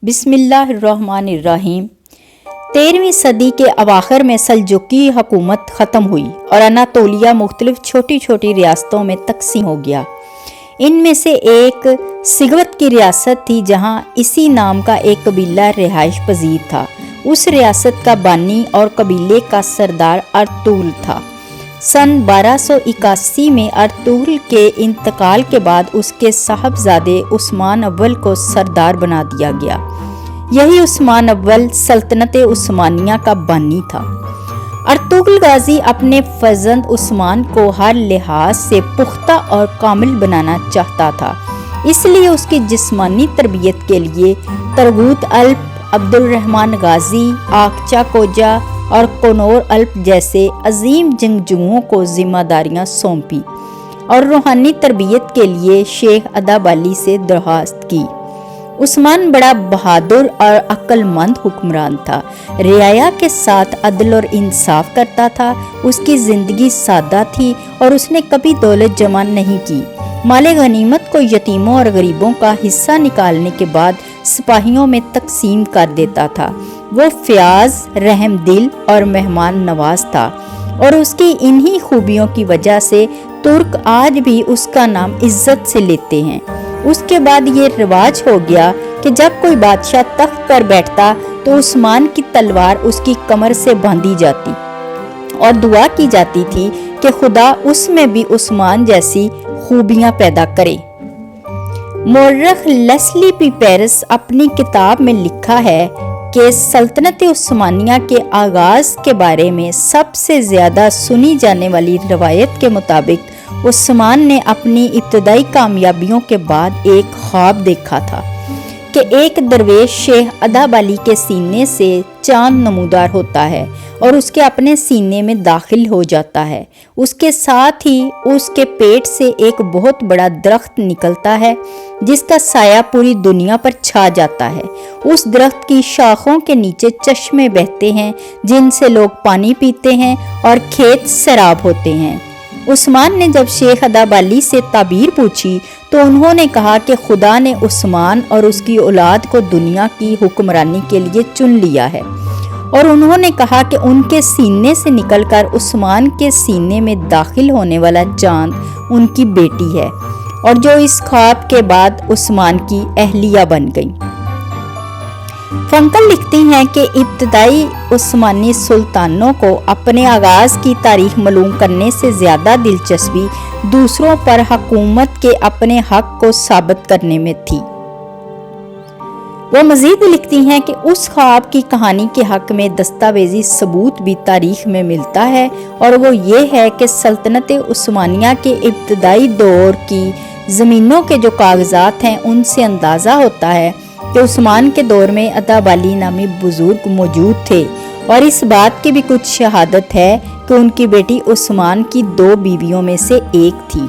बिस्मिल्लाहिर्रहमानिर्रहीम। 13वीं सदी के अवाखिर में सल्जुकी हुकूमत ख़त्म हुई और अनातोलिया मुख्तलिफ छोटी छोटी रियासतों में तकसीम हो गया। इनमें से एक सिगवत की रियासत थी, जहाँ इसी नाम का एक कबीला रिहाइश पजीर था। उस रियासत का बानी और कबीले का सरदार अर्तुगरुल था। सन 1281 में अर्तुगरुल के इंतकाल के बाद उसके साहबजादे उस्मान अव्वल को सरदार बना दिया गया। यही उस्मान अव्वल सल्तनत उस्मानिया का बानी था। अर्तुगरुल गाजी अपने फर्जंद उस्मान को हर लिहाज से पुख्ता और कामिल बनाना चाहता था, इसलिए उसकी जिस्मानी तरबियत के लिए तरगूत अल्प, अब्दुर्रहमान गाजी, आकचा कोजा और कनौर अल्प जैसे अजीम जंगजुओं को जिम्मेदारियां सौंपी और रूहानी तरबियत के लिए शेख अदाबाली से दरख्वास्त की। उस्मान बड़ा बहादुर और अक्लमंद हुक्मरान था। रियाया के साथ अदल और इंसाफ करता था। उसकी ज़िंदगी सादा थी और उसने कभी दौलत जमा नहीं की। माले गनीमत को यतीमों और गरीबों का हिस्सा निकालने के बाद सिपाहियों में तकसीम कर देता था। वो फ़याज़, रहमदिल और मेहमान नवाज था और उसकी इन्हीं खूबियों की वजह से तुर्क आज भी उसका नाम इज्जत से लेते हैं। उसके बाद ये रिवाज हो गया कि जब कोई बादशाह तख्त पर बैठता तो उस्मान की तलवार उसकी कमर से बांधी जाती और दुआ की जाती थी कि खुदा उसमें भी उस्मान जैसी खूबियां पैदा करे। मौर्रख लेस्ली पी पेरिस अपनी किताब में लिखा है कि सल्तनत उस्मानिया के आगाज़ के बारे में सबसे ज़्यादा सुनी जाने वाली रवायत के मुताबिक उस्मान ने अपनी इब्तदाई कामयाबियों के बाद एक ख्वाब देखा था कि एक दरवेश शेख अदाबाली के सीने से चांद नमूदार होता है और उसके अपने सीने में दाखिल हो जाता है। उसके साथ ही उसके पेट से एक बहुत बड़ा दरख्त निकलता है जिसका साया पूरी दुनिया पर छा जाता है। उस दरख्त की शाखों के नीचे चश्मे बहते हैं जिनसे लोग पानी पीते हैं और खेत सैराब होते हैं। उस्मान ने जब शेख अदाबाली से ताबीर पूछी तो उन्होंने कहा कि खुदा ने उस्मान और उसकी औलाद को दुनिया की हुक्मरानी के लिए चुन लिया है और उन्होंने कहा कि उनके सीने से निकलकर उस्मान के सीने में दाखिल होने वाला चांद उनकी बेटी है और जो इस ख्वाब के बाद उस्मान की अहलिया बन गई। फंकल लिखती हैं कि इब्तदाई उस्मानी सुल्तानों को अपने आगाज़ की तारीख मालूम करने से ज़्यादा दिलचस्पी दूसरों पर हुकूमत के अपने हक को साबित करने में थी। वो मज़ीद लिखती हैं कि उस ख्वाब की कहानी के हक में दस्तावेजी सबूत भी तारीख में मिलता है और वो ये है कि सल्तनत उस्मानिया के इब्तदाई दौर की ज़मीनों के जो कागज़ात हैं उनसे अंदाज़ा होता है कि उस्मान के दौर में अदाबाली नामी बुजुर्ग मौजूद थे और इस बात की भी कुछ शहादत है कि उनकी बेटी उस्मान की 2 बीवियों में से एक थी।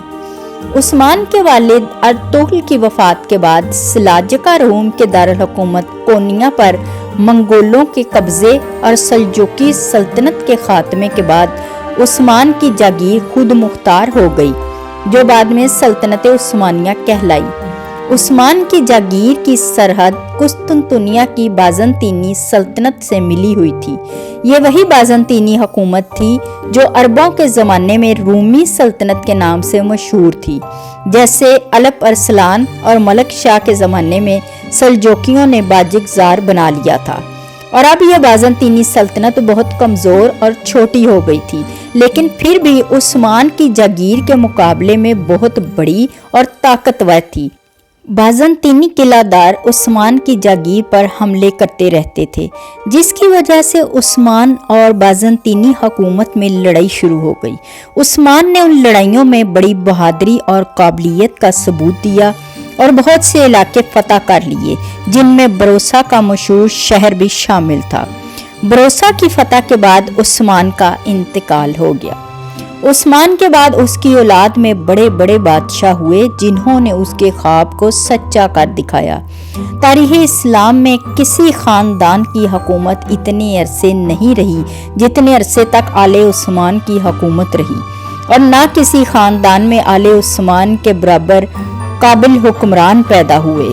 उस्मान के वालिद अर्तुगरुल की वफ़ात के बाद सलाजका रूम के दारुल हुकूमत कोनिया पर मंगोलों के कब्ज़े और सल्जुकी सल्तनत के ख़ात्मे के बाद उस्मान की जागीर खुद मुख्तार हो गई, जो बाद में सल्तनत उस्मानिया कहलाई। उस्मान की जागीर की सरहद कुस्तुनतुनिया की बाज़ंतीनी सल्तनत से मिली हुई थी। ये वही बाज़ंतीनी हुकूमत थी जो अरबों के ज़माने में रूमी सल्तनत के नाम से मशहूर थी। जैसे अलप अरसलान और मलक शाह के ज़माने में सल्जुकियों ने बाजिगज़ार बना लिया था और अब यह बाज़ंतीनी सल्तनत बहुत कमज़ोर और छोटी हो गई थी, लेकिन फिर भी उस्मान की जागीर के मुकाबले में बहुत बड़ी और ताकतवर थी। बाज़ंतीनी किलादार उस्मान की जागीर पर हमले करते रहते थे, जिसकी वजह से उस्मान और बाज़ंतीनी हुकूमत में लड़ाई शुरू हो गई। उस्मान ने उन लड़ाइयों में बड़ी बहादुरी और काबिलियत का सबूत दिया और बहुत से इलाके फतह कर लिए, जिनमें बरोसा का मशहूर शहर भी शामिल था। बरोसा की फतह के बाद उस्मान का इंतकाल हो गया। उस्मान के बाद उसकी औलाद में बड़े बड़े बादशाह हुए जिन्होंने उसके ख्वाब को सच्चा कर दिखाया। तारीख़ इस्लाम में किसी ख़ानदान की हुकूमत इतने अरसे नहीं रही जितने अरसे तक आले उस्मान की हुकूमत रही और ना किसी ख़ानदान में आले उस्मान के बराबर काबिल हुक्मरान पैदा हुए।